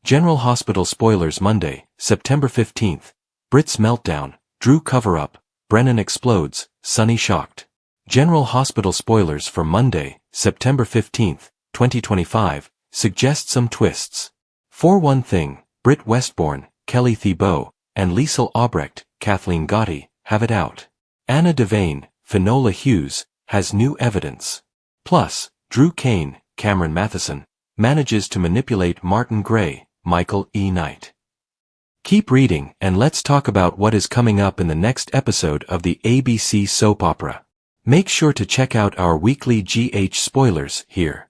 General Hospital spoilers Monday, September 15th. Brit's meltdown, Drew cover-up, Brennan explodes, Sonny shocked. General Hospital spoilers for Monday, September 15th, 2025, suggest some twists. For one thing, Britt Westbourne, Kelly Thibault, and Liesl Albrecht, Kathleen Gotti, have it out. Anna Devane, Finola Hughes, has new evidence. Plus, Drew Kane, Cameron Matheson, manages to manipulate Martin Gray, Michael E. Knight. Keep reading and let's talk about what is coming up in the next episode of the ABC soap opera. Make sure to check out our weekly GH spoilers here.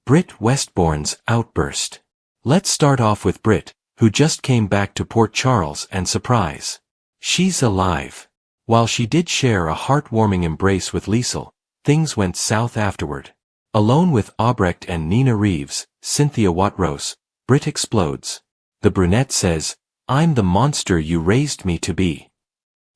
Britt Westbourne's outburst. Let's start off with Britt, who just came back to Port Charles and surprise. She's alive. While she did share a heartwarming embrace with Liesl, things went south afterward. Alone with Albrecht and Nina Reeves, Cynthia Watrose, Britt explodes. The brunette says, "I'm the monster you raised me to be."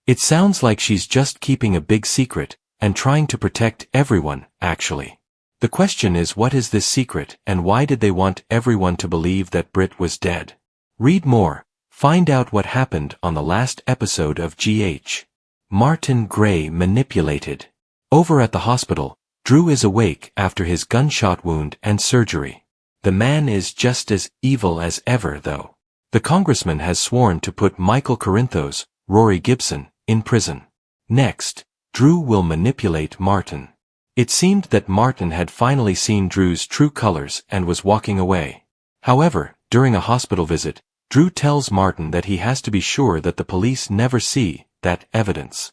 It sounds like she's just keeping a big secret, and trying to protect everyone, actually. The question is, what is this secret, and why did they want everyone to believe that Britt was dead? Read more. Find out what happened on the last episode of GH. Martin Gray manipulated. Over at the hospital, Drew is awake after his gunshot wound and surgery. The man is just as evil as ever, though. The congressman has sworn to put Michael Corinthos, Rory Gibson, in prison. Next, Drew will manipulate Martin. It seemed that Martin had finally seen Drew's true colors and was walking away. However, during a hospital visit, Drew tells Martin that he has to be sure that the police never see that evidence.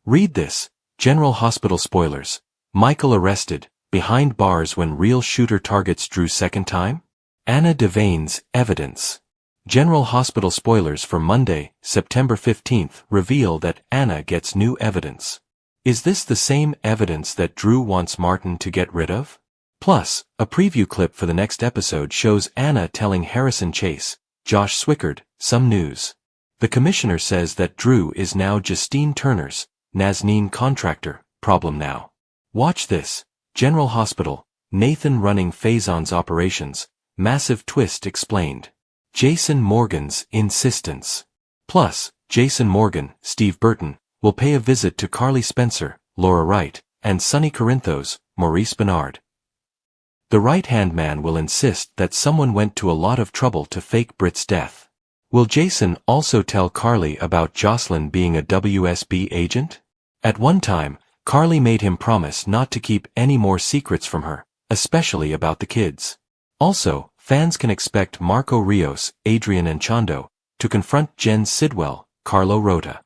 Read this. General Hospital spoilers. Michael arrested, behind bars when real shooter targets Drew second time? Anna Devane's evidence. General Hospital spoilers for Monday, September 15th reveal that Anna gets new evidence. Is this the same evidence that Drew wants Martin to get rid of? Plus, a preview clip for the next episode shows Anna telling Harrison Chase, Josh Swickard, some news. The commissioner says that Drew is now Justine Turner's, Nazneen contractor, problem now. Watch this. General Hospital, Nathan running Faison's operations, massive twist explained. Jason Morgan's insistence. Plus, Jason Morgan, Steve Burton, will pay a visit to Carly Spencer, Laura Wright, and Sonny Corinthos, Maurice Bernard. The right-hand man will insist that someone went to a lot of trouble to fake Britt's death. Will Jason also tell Carly about Jocelyn being a WSB agent? At one time, Carly made him promise not to keep any more secrets from her, especially about the kids. Also, fans can expect Marco Rios, Adrian Anchondo, to confront Jen Sidwell, Carlo Rota.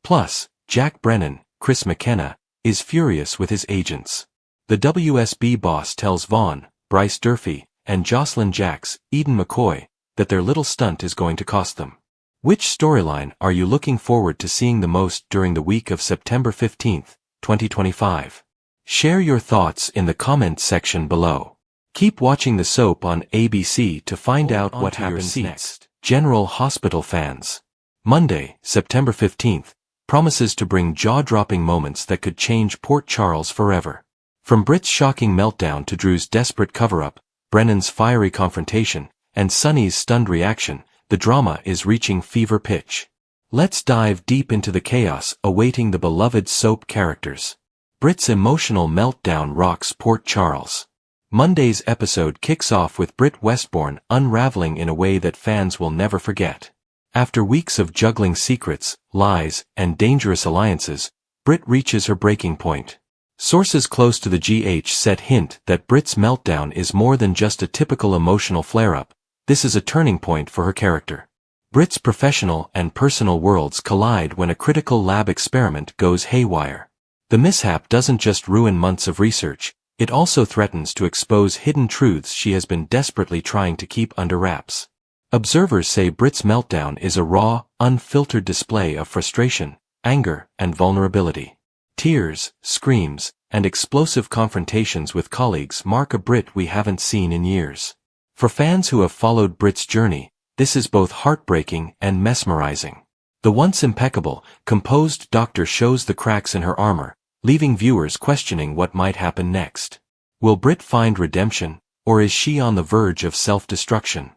Plus, Jack Brennan, Chris McKenna, is furious with his agents. The WSB boss tells Vaughn, Bryce Durfee, and Jocelyn Jacks, Eden McCoy, that their little stunt is going to cost them. Which storyline are you looking forward to seeing the most during the week of September 15th, 2025? Share your thoughts in the comment section below. Keep watching the soap on ABC to find out what happens next. General Hospital fans. Monday, September 15th, promises to bring jaw-dropping moments that could change Port Charles forever. From Britt's shocking meltdown to Drew's desperate cover-up, Brennan's fiery confrontation, and Sonny's stunned reaction, the drama is reaching fever pitch. Let's dive deep into the chaos awaiting the beloved soap characters. Britt's emotional meltdown rocks Port Charles. Monday's episode kicks off with Britt Westbourne unraveling in a way that fans will never forget. After weeks of juggling secrets, lies, and dangerous alliances, Britt reaches her breaking point. Sources close to the GH set hint that Britt's meltdown is more than just a typical emotional flare-up. This is a turning point for her character. Britt's professional and personal worlds collide when a critical lab experiment goes haywire. The mishap doesn't just ruin months of research, it also threatens to expose hidden truths she has been desperately trying to keep under wraps. Observers say Britt's meltdown is a raw, unfiltered display of frustration, anger, and vulnerability. Tears, screams, and explosive confrontations with colleagues mark a Britt we haven't seen in years. For fans who have followed Britt's journey, this is both heartbreaking and mesmerizing. The once impeccable, composed doctor shows the cracks in her armor, leaving viewers questioning what might happen next. Will Britt find redemption, or is she on the verge of self-destruction?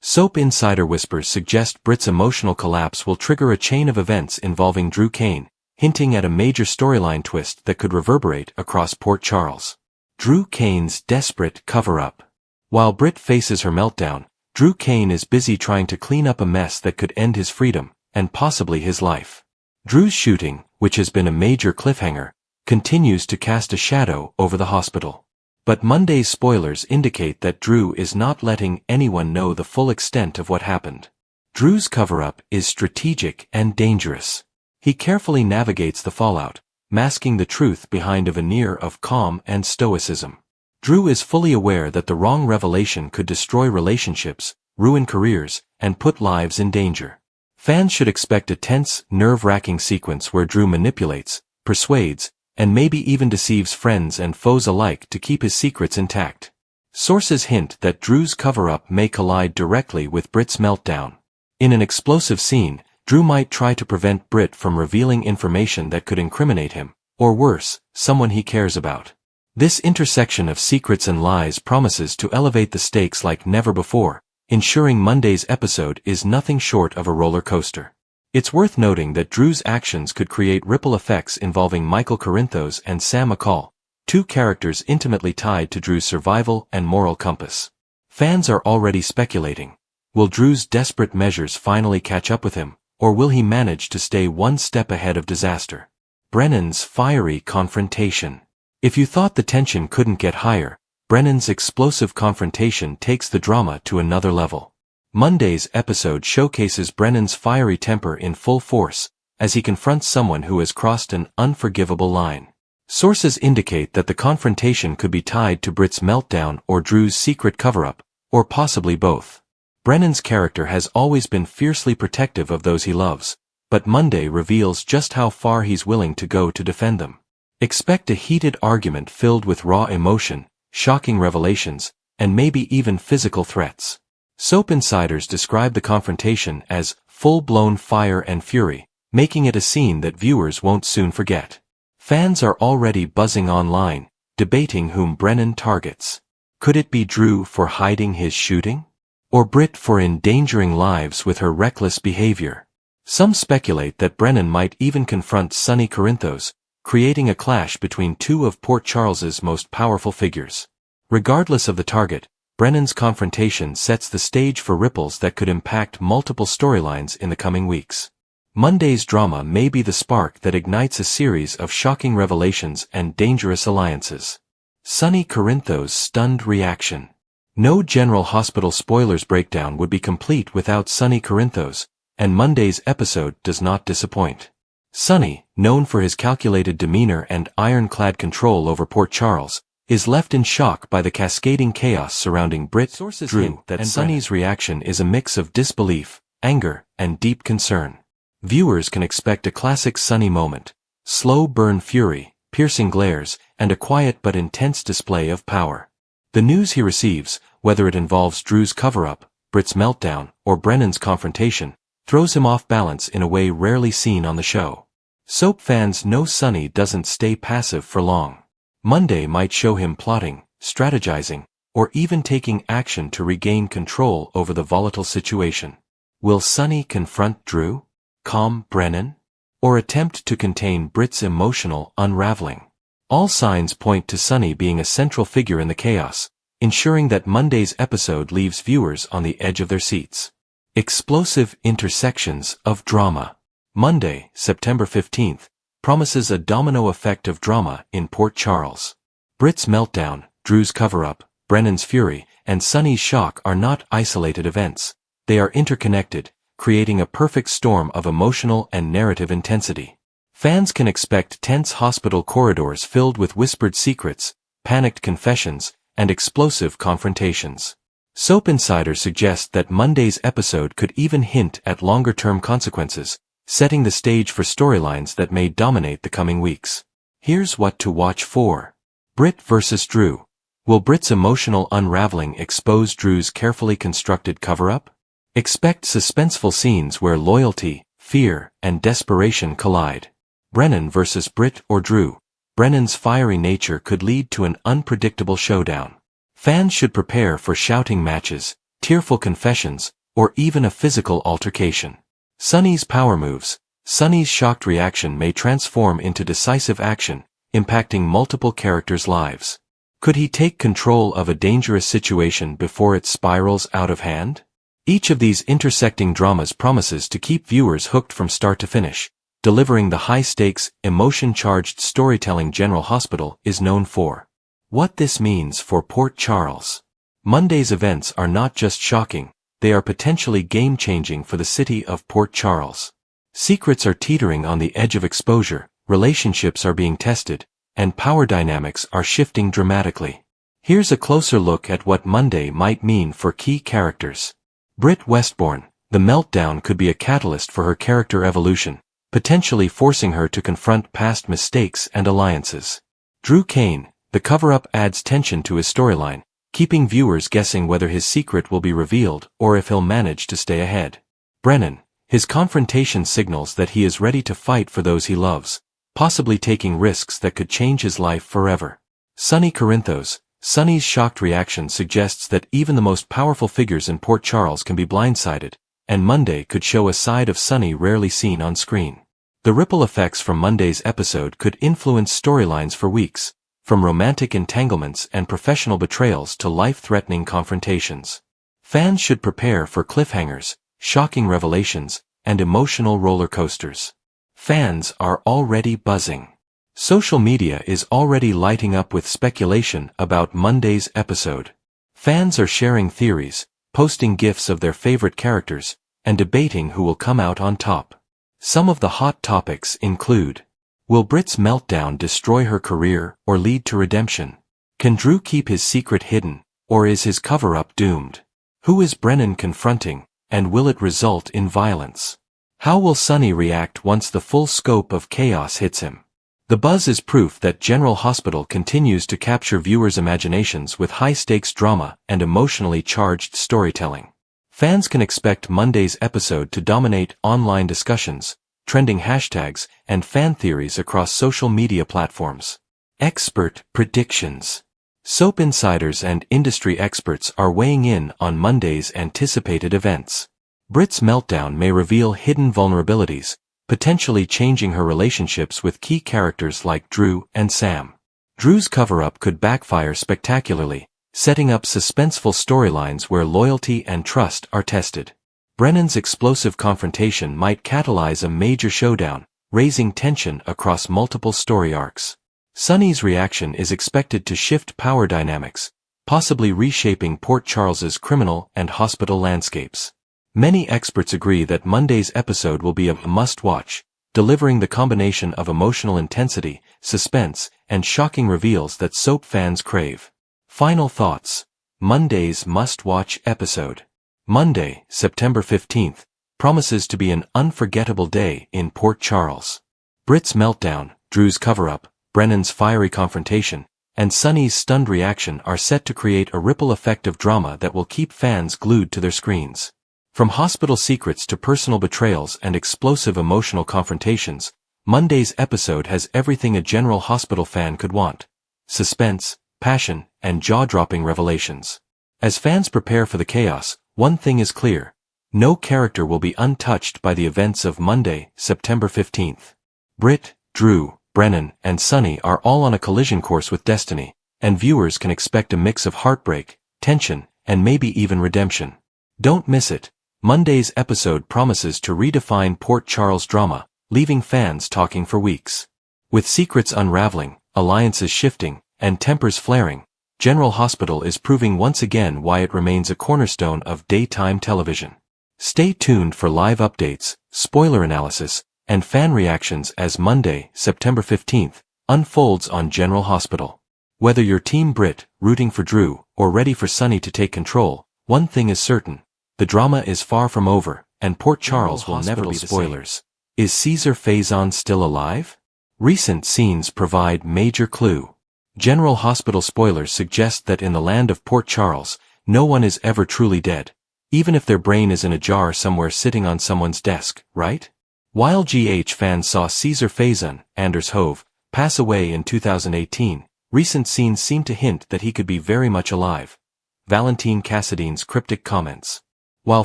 Soap insider whispers suggest Brit's emotional collapse will trigger a chain of events involving Drew Kane, hinting at a major storyline twist that could reverberate across Port Charles. Drew Kane's desperate cover-up. While Brit faces her meltdown, Drew Kane is busy trying to clean up a mess that could end his freedom, and possibly his life. Drew's shooting, which has been a major cliffhanger, continues to cast a shadow over the hospital. But Monday's spoilers indicate that Drew is not letting anyone know the full extent of what happened. Drew's cover-up is strategic and dangerous. He carefully navigates the fallout, masking the truth behind a veneer of calm and stoicism. Drew is fully aware that the wrong revelation could destroy relationships, ruin careers, and put lives in danger. Fans should expect a tense, nerve-wracking sequence where Drew manipulates, persuades, and maybe even deceives friends and foes alike to keep his secrets intact. Sources hint that Drew's cover-up may collide directly with Brit's meltdown. In an explosive scene, Drew might try to prevent Brit from revealing information that could incriminate him, or worse, someone he cares about. This intersection of secrets and lies promises to elevate the stakes like never before, ensuring Monday's episode is nothing short of a roller coaster. It's worth noting that Drew's actions could create ripple effects involving Michael Corinthos and Sam McCall, two characters intimately tied to Drew's survival and moral compass. Fans are already speculating. Will Drew's desperate measures finally catch up with him, or will he manage to stay one step ahead of disaster? Brennan's fiery confrontation. If you thought the tension couldn't get higher, Brennan's explosive confrontation takes the drama to another level. Monday's episode showcases Brennan's fiery temper in full force, as he confronts someone who has crossed an unforgivable line. Sources indicate that the confrontation could be tied to Brit's meltdown or Drew's secret cover-up, or possibly both. Brennan's character has always been fiercely protective of those he loves, but Monday reveals just how far he's willing to go to defend them. Expect a heated argument filled with raw emotion, shocking revelations, and maybe even physical threats. Soap insiders describe the confrontation as full-blown fire and fury, making it a scene that viewers won't soon forget. Fans are already buzzing online, debating whom Brennan targets. Could it be Drew for hiding his shooting? Or Brit for endangering lives with her reckless behavior? Some speculate that Brennan might even confront Sonny Corinthos, creating a clash between two of Port Charles's most powerful figures. Regardless of the target, Brennan's confrontation sets the stage for ripples that could impact multiple storylines in the coming weeks. Monday's drama may be the spark that ignites a series of shocking revelations and dangerous alliances. Sonny Corinthos' stunned reaction. No General Hospital spoilers breakdown would be complete without Sonny Corinthos, and Monday's episode does not disappoint. Sonny, known for his calculated demeanor and ironclad control over Port Charles, is left in shock by the cascading chaos surrounding Brit. Sources hint that Sonny's reaction is a mix of disbelief, anger, and deep concern. Viewers can expect a classic Sonny moment, slow burn fury, piercing glares, and a quiet but intense display of power. The news he receives, whether it involves Drew's cover-up, Brit's meltdown, or Brennan's confrontation, throws him off balance in a way rarely seen on the show. Soap fans know Sonny doesn't stay passive for long. Monday might show him plotting, strategizing, or even taking action to regain control over the volatile situation. Will Sonny confront Drew, calm Brennan, or attempt to contain Brit's emotional unraveling? All signs point to Sonny being a central figure in the chaos, ensuring that Monday's episode leaves viewers on the edge of their seats. Explosive intersections of drama. Monday, September 15th, promises a domino effect of drama in Port Charles. Brit's meltdown, Drew's cover-up, Brennan's fury, and Sonny's shock are not isolated events. They are interconnected, creating a perfect storm of emotional and narrative intensity. Fans can expect tense hospital corridors filled with whispered secrets, panicked confessions, and explosive confrontations. Soap insiders suggest that Monday's episode could even hint at longer-term consequences, setting the stage for storylines that may dominate the coming weeks. Here's what to watch for. Brit vs. Drew. Will Brit's emotional unraveling expose Drew's carefully constructed cover-up? Expect suspenseful scenes where loyalty, fear, and desperation collide. Brennan vs. Brit or Drew. Brennan's fiery nature could lead to an unpredictable showdown. Fans should prepare for shouting matches, tearful confessions, or even a physical altercation. Sunny's power moves. Sunny's shocked reaction may transform into decisive action, impacting multiple characters' lives. Could he take control of a dangerous situation before it spirals out of hand? Each of these intersecting dramas promises to keep viewers hooked from start to finish, delivering the high-stakes, emotion-charged storytelling General Hospital is known for. What this means for Port Charles. Monday's events are not just shocking, they are potentially game-changing for the city of Port Charles. Secrets are teetering on the edge of exposure, relationships are being tested, and power dynamics are shifting dramatically. Here's a closer look at what Monday might mean for key characters. Britt Westbourne. The meltdown could be a catalyst for her character evolution, potentially forcing her to confront past mistakes and alliances. Drew Kane. The cover-up adds tension to his storyline, keeping viewers guessing whether his secret will be revealed or if he'll manage to stay ahead. Brennan. His confrontation signals that he is ready to fight for those he loves, possibly taking risks that could change his life forever. Sonny Corinthos. Sonny's shocked reaction suggests that even the most powerful figures in Port Charles can be blindsided, and Monday could show a side of Sonny rarely seen on screen. The ripple effects from Monday's episode could influence storylines for weeks, from romantic entanglements and professional betrayals to life-threatening confrontations. Fans should prepare for cliffhangers, shocking revelations, and emotional roller coasters. Fans are already buzzing. Social media is already lighting up with speculation about Monday's episode. Fans are sharing theories, posting GIFs of their favorite characters, and debating who will come out on top. Some of the hot topics include: will Britt's meltdown destroy her career or lead to redemption? Can Drew keep his secret hidden, or is his cover-up doomed? Who is Brennan confronting, and will it result in violence? How will Sonny react once the full scope of chaos hits him? The buzz is proof that General Hospital continues to capture viewers' imaginations with high-stakes drama and emotionally charged storytelling. Fans can expect Monday's episode to dominate online discussions, trending hashtags, and fan theories across social media platforms. Expert predictions. Soap insiders and industry experts are weighing in on Monday's anticipated events. Britt's meltdown may reveal hidden vulnerabilities, potentially changing her relationships with key characters like Drew and Sam. Drew's cover-up could backfire spectacularly, setting up suspenseful storylines where loyalty and trust are tested. Brennan's explosive confrontation might catalyze a major showdown, raising tension across multiple story arcs. Sonny's reaction is expected to shift power dynamics, possibly reshaping Port Charles's criminal and hospital landscapes. Many experts agree that Monday's episode will be a must-watch, delivering the combination of emotional intensity, suspense, and shocking reveals that soap fans crave. Final thoughts. Monday's must-watch episode. Monday, September 15th, promises to be an unforgettable day in Port Charles. Britt's meltdown, Drew's cover-up, Brennan's fiery confrontation, and Sonny's stunned reaction are set to create a ripple effect of drama that will keep fans glued to their screens. From hospital secrets to personal betrayals and explosive emotional confrontations, Monday's episode has everything a General Hospital fan could want: suspense, passion, and jaw-dropping revelations. As fans prepare for the chaos, one thing is clear: no character will be untouched by the events of Monday, September 15th. Britt, Drew, Brennan, and Sonny are all on a collision course with destiny, and viewers can expect a mix of heartbreak, tension, and maybe even redemption. Don't miss it. Monday's episode promises to redefine Port Charles drama, leaving fans talking for weeks. With secrets unraveling, alliances shifting, and tempers flaring, General Hospital is proving once again why it remains a cornerstone of daytime television. Stay tuned for live updates, spoiler analysis, and fan reactions as Monday, September 15th, unfolds on General Hospital. Whether you're Team Britt, rooting for Drew, or ready for Sonny to take control, one thing is certain: the drama is far from over, and Port Charles will never be the spoilers. Is Cesar Faison still alive? Recent scenes provide major clue. General Hospital spoilers suggest that in the land of Port Charles, no one is ever truly dead, even if their brain is in a jar somewhere sitting on someone's desk, right? While GH fans saw Cesar Faison, Anders Hove, pass away in 2018, recent scenes seem to hint that he could be very much alive. Valentine Cassadine's cryptic comments. While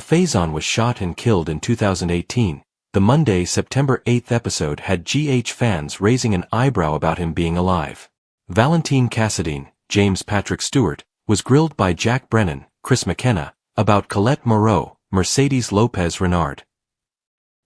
Faison was shot and killed in 2018, the Monday, September 8 episode had GH fans raising an eyebrow about him being alive. Valentine Cassadine, James Patrick Stewart, was grilled by Jack Brennan, Chris McKenna, about Colette Moreau, Mercedes Lopez Renard.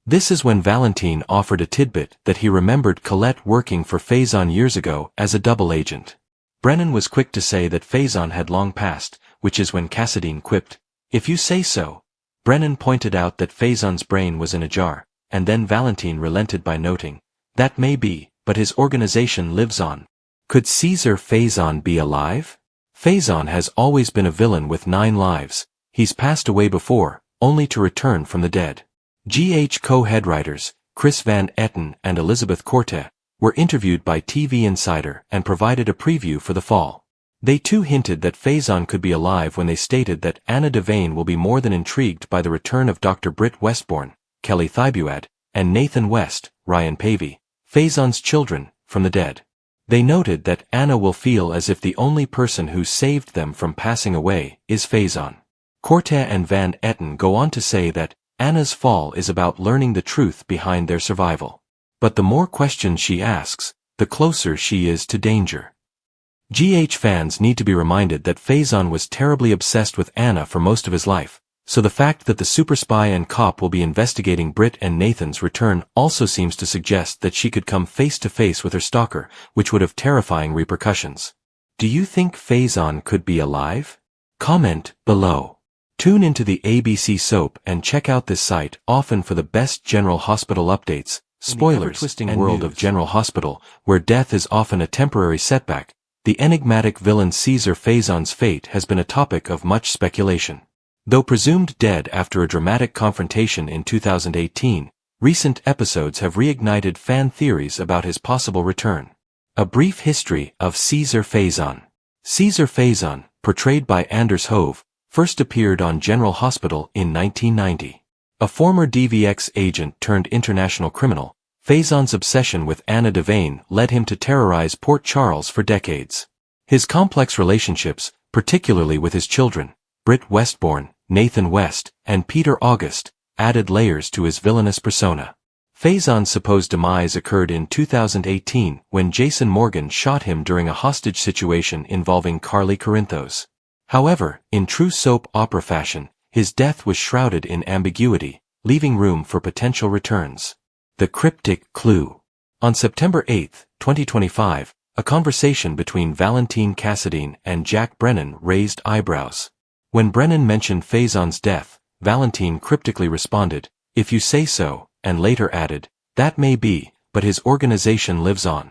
This is when Valentine offered a tidbit that he remembered Colette working for Faison years ago as a double agent. Brennan was quick to say that Faison had long passed, which is when Cassadine quipped, "If you say so." Brennan pointed out that Faison's brain was in a jar, and then Valentine relented by noting, "That may be, but his organization lives on." Could Cesar Faison be alive? Faison has always been a villain with 9 lives. He's passed away before, only to return from the dead. GH co-head writers, Chris Van Etten and Elizabeth Corte, were interviewed by TV Insider and provided a preview for the fall. They too hinted that Faison could be alive when they stated that Anna Devane will be more than intrigued by the return of Dr. Britt Westbourne, Kelly Thibaud, and Nathan West, Ryan Pavey, Faison's children, from the dead. They noted that Anna will feel as if the only person who saved them from passing away is Faison. Corte and Van Etten go on to say that Anna's fall is about learning the truth behind their survival. But the more questions she asks, the closer she is to danger. GH fans need to be reminded that Faison was terribly obsessed with Anna for most of his life, so the fact that the super spy and cop will be investigating Britt and Nathan's return also seems to suggest that she could come face to face with her stalker, which would have terrifying repercussions. Do you think Faison could be alive? Comment below. Tune into the ABC soap and check out this site often for the best General Hospital updates, spoilers, and world news of General Hospital, where death is often a temporary setback. The enigmatic villain Cesar Faison's fate has been a topic of much speculation. Though presumed dead after a dramatic confrontation in 2018, recent episodes have reignited fan theories about his possible return. A brief history of Cesar Faison. Cesar Faison, portrayed by Anders Hove, first appeared on General Hospital in 1990. A former DVX agent turned international criminal, Faison's obsession with Anna Devane led him to terrorize Port Charles for decades. His complex relationships, particularly with his children, Britt Westbourne, Nathan West, and Peter August, added layers to his villainous persona. Faison's supposed demise occurred in 2018 when Jason Morgan shot him during a hostage situation involving Carly Corinthos. However, in true soap opera fashion, his death was shrouded in ambiguity, leaving room for potential returns. The cryptic clue. On September 8, 2025, a conversation between Valentine Cassadine and Jack Brennan raised eyebrows. When Brennan mentioned Faison's death, Valentine cryptically responded, "If you say so," and later added, "That may be, but his organization lives on."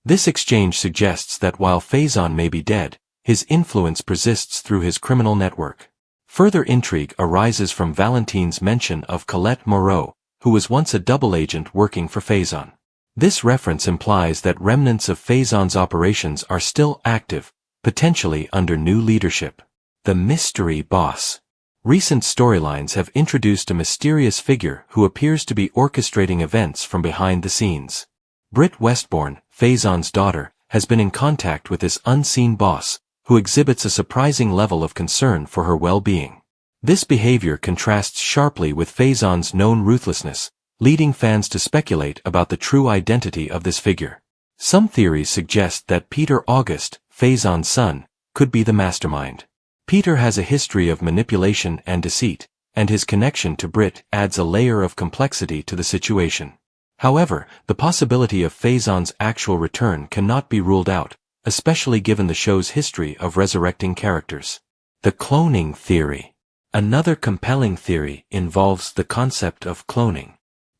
This exchange suggests that while Faison may be dead, his influence persists through his criminal network. Further intrigue arises from Valentine's mention of Colette Moreau, who was once a double agent working for Faison. This reference implies that remnants of Faison's operations are still active, potentially under new leadership. The mystery boss. Recent storylines have introduced a mysterious figure who appears to be orchestrating events from behind the scenes. Britt Westbourne, Faison's daughter, has been in contact with this unseen boss, who exhibits a surprising level of concern for her well-being. This behavior contrasts sharply with Faison's known ruthlessness, leading fans to speculate about the true identity of this figure. Some theories suggest that Peter August, Faison's son, could be the mastermind. Peter has a history of manipulation and deceit, and his connection to Britt adds a layer of complexity to the situation. However, the possibility of Faison's actual return cannot be ruled out, especially given the show's history of resurrecting characters. The cloning theory. Another compelling theory involves the concept of cloning.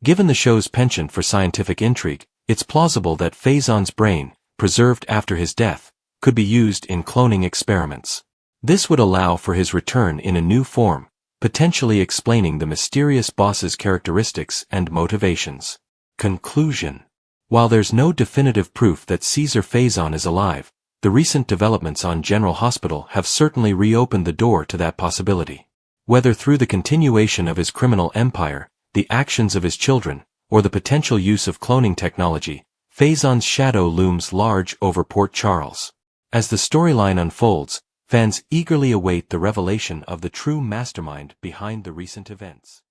Given the show's penchant for scientific intrigue, it's plausible that Faison's brain, preserved after his death, could be used in cloning experiments. This would allow for his return in a new form, potentially explaining the mysterious boss's characteristics and motivations. Conclusion. While there's no definitive proof that Cesar Faison is alive, the recent developments on General Hospital have certainly reopened the door to that possibility. Whether through the continuation of his criminal empire, the actions of his children, or the potential use of cloning technology, Faison's shadow looms large over Port Charles. As the storyline unfolds, Fans eagerly await the revelation of the true mastermind behind the recent events.